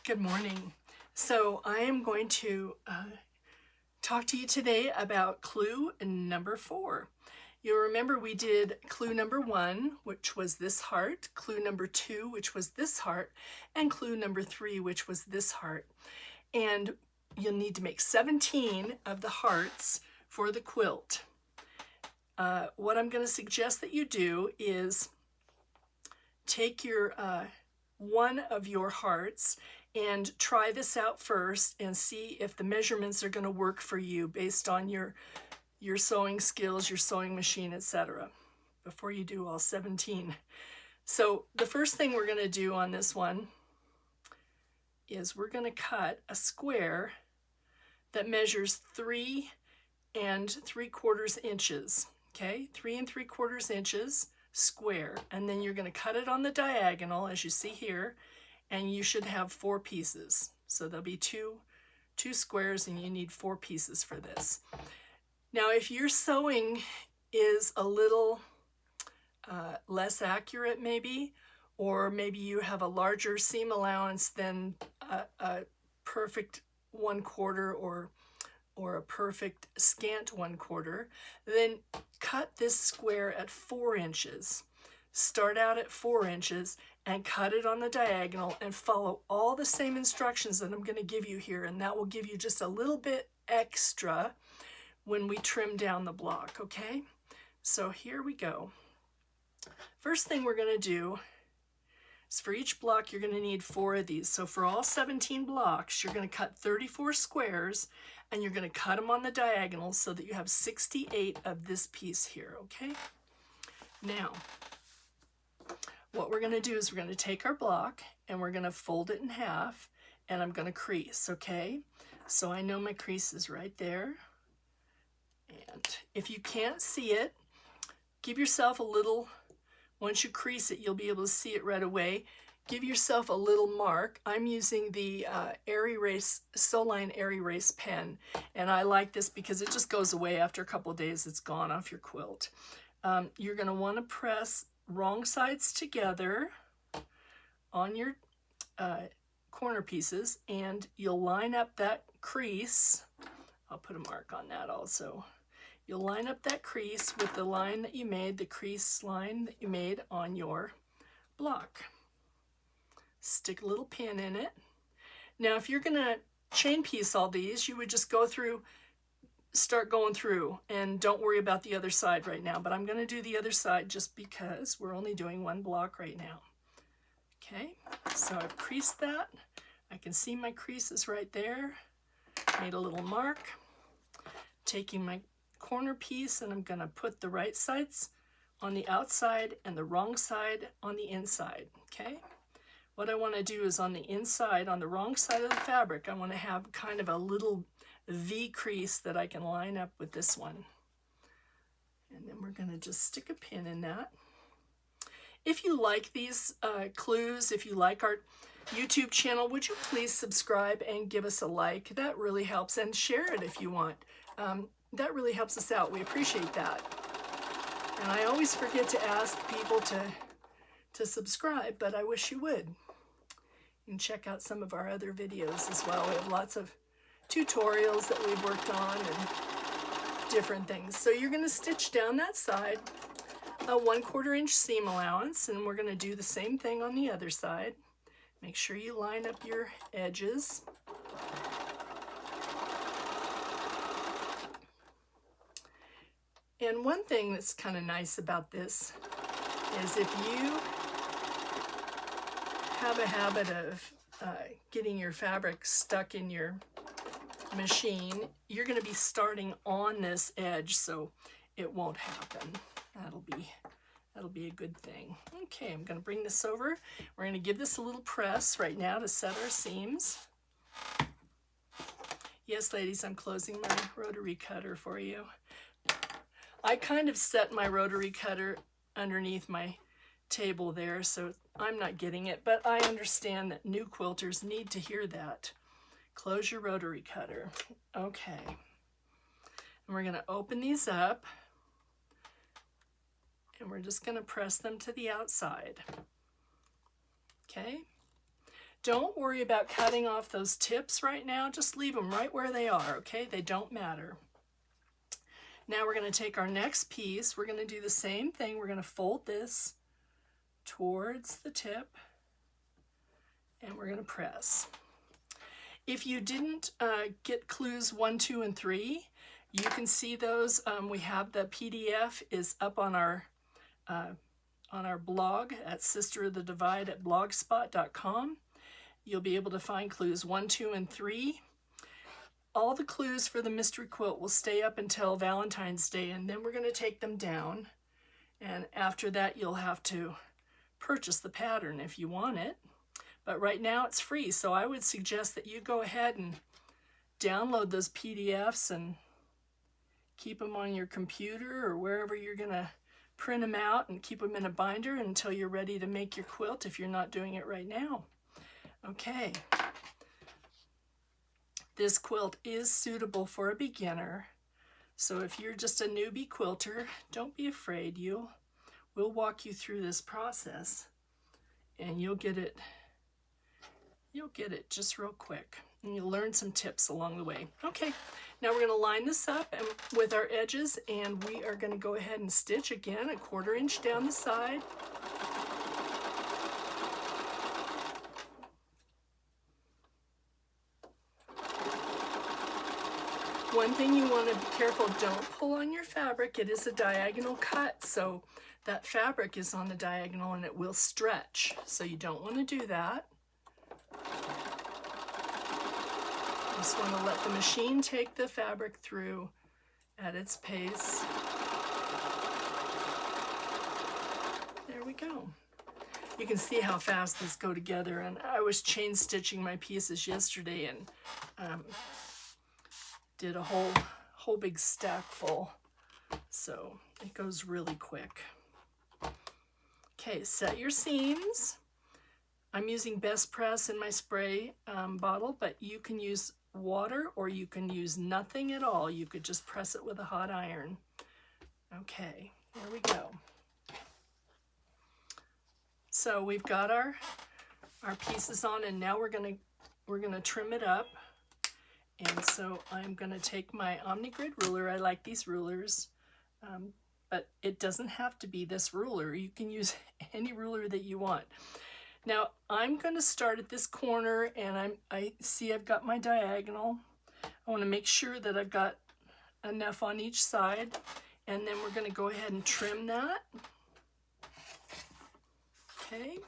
Good morning. So I am going to talk to you today about clue number 4. You'll remember we did clue number 1, which was this heart, clue number 2, which was this heart, and clue number 3, which was this heart. And you'll need to make 17 of the hearts for the quilt. What I'm going to suggest that you do is take your one of your hearts and try this out first and see if the measurements are going to work for you based on your sewing skills, your sewing machine, etc. before you do all 17. So the first thing we're going to do on this one is we're going to cut a square that measures 3 3/4 inches. Okay, 3 3/4 inches square, and then you're going to cut it on the diagonal as you see here, and you should have 4 pieces. So there'll be two squares, and you need 4 pieces for this. Now if your sewing is a little less accurate maybe, or maybe you have a larger seam allowance than a perfect 1/4 or a perfect scant 1/4, then cut this square at 4 inches. Start out at 4 inches and cut it on the diagonal and follow all the same instructions that I'm going to give you here, and that will give you just a little bit extra when we trim down the block, okay? So here we go. First thing we're going to do is for each block you're going to need 4 of these. So for all 17 blocks you're going to cut 34 squares, and you're going to cut them on the diagonal so that you have 68 of this piece here, okay? Now, what we're going to do is we're going to take our block and we're going to fold it in half, and I'm going to crease, okay? So I know my crease is right there. And if you can't see it, give yourself a little, once you crease it, you'll be able to see it right away. Give yourself a little mark. I'm using the Air Erase, Soline Air Erase pen, and I like this because it just goes away after a couple of days. It's gone off your quilt. You're going to want to press wrong sides together on your corner pieces, and you'll line up that crease. I'll put a mark on that also. You'll line up that crease with the line that you made, the crease line that you made on your block. Stick a little pin in it. Now if you're going to chain piece all these, you would just go through, start going through, and don't worry about the other side right now, but I'm going to do the other side just because we're only doing one block right now. Okay, so I've creased that. I can see my creases right there. Made a little mark. Taking my corner piece, and I'm going to put the right sides on the outside and the wrong side on the inside. Okay, what I want to do is on the inside, on the wrong side of the fabric, I want to have kind of a little V crease that I can line up with this one. And then we're going to just stick a pin in that. If you like these clues, if you like our YouTube channel, would you please subscribe and give us a like? That really helps, and share it if you want. That really helps us out. We appreciate that. And I always forget to ask people to subscribe, but I wish you would. You can check out some of our other videos as well. We have lots of tutorials that we've worked on and different things. So you're going to stitch down that side, a 1/4 inch seam allowance, and we're going to do the same thing on the other side. Make sure you line up your edges. And one thing that's kind of nice about this is if you have a habit of getting your fabric stuck in your machine, you're going to be starting on this edge, so it won't happen. That'll be a good thing. Okay, I'm going to bring this over. We're going to give this a little press right now to set our seams. Yes, ladies, I'm closing my rotary cutter for you. I kind of set my rotary cutter underneath my table there, so I'm not getting it, but I understand that new quilters need to hear that. Close your rotary cutter. Okay. And we're going to open these up, and we're just going to press them to the outside. Okay? Don't worry about cutting off those tips right now. Just leave them right where they are, okay? They don't matter. Now we're going to take our next piece. We're going to do the same thing. We're going to fold this towards the tip, and we're going to press. If you didn't get clues 1, 2, and 3, you can see those. We have the PDF is up on our blog at sisterofthedivide@blogspot.com. You'll be able to find clues 1, 2, and 3. All the clues for the mystery quilt will stay up until Valentine's Day, and then we're going to take them down. And after that, you'll have to purchase the pattern if you want it. But right now it's free, so I would suggest that you go ahead and download those PDFs and keep them on your computer or wherever you're going to print them out, and keep them in a binder until you're ready to make your quilt if you're not doing it right now. Okay. This quilt is suitable for a beginner, so if you're just a newbie quilter, don't be afraid. We'll walk you through this process, and you'll get it just real quick, and you'll learn some tips along the way. Okay, now we're going to line this up with our edges, and we are going to go ahead and stitch again 1/4 inch down the side. One thing you want to be careful, don't pull on your fabric. It is a diagonal cut, so that fabric is on the diagonal and it will stretch. So you don't want to do that. Just want to let the machine take the fabric through at its pace. There we go. You can see how fast these go together, and I was chain stitching my pieces yesterday and did a whole big stack full, so it goes really quick. Okay, set your seams. I'm using Best Press in my spray bottle, but you can use water or you can use nothing at all. You could just press it with a hot iron. Okay, there we go. So we've got our pieces on, and now we're gonna trim it up. And so I'm gonna take my OmniGrid ruler. I like these rulers, but it doesn't have to be this ruler. You can use any ruler that you want. Now I'm gonna start at this corner, and I see I've got my diagonal. I wanna make sure that I've got enough on each side, and then we're gonna go ahead and trim that. Okay.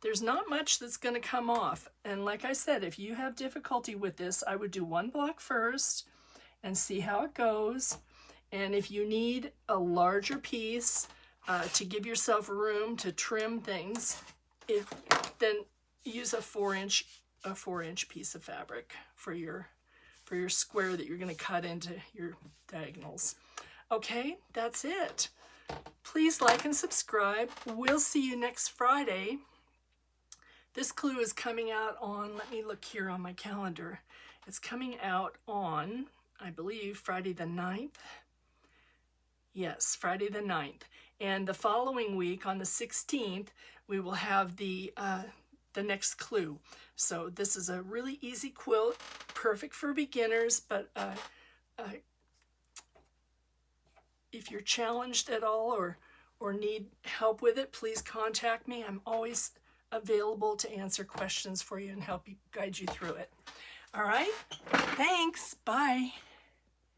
There's not much that's going to come off, and like I said, if you have difficulty with this, I would do one block first and see how it goes. And if you need a larger piece to give yourself room to trim things, then use a 4-inch piece of fabric for your square that you're going to cut into your diagonals. Okay, that's it. Please like and subscribe. We'll see you next Friday. This clue is coming out on, let me look here on my calendar. It's coming out on, I believe, Friday the 9th. Yes, Friday the 9th. And the following week, on the 16th, we will have the next clue. So this is a really easy quilt, perfect for beginners, but if you're challenged at all or need help with it, please contact me. I'm always available to answer questions for you and help you guide you through it. All right, thanks, bye.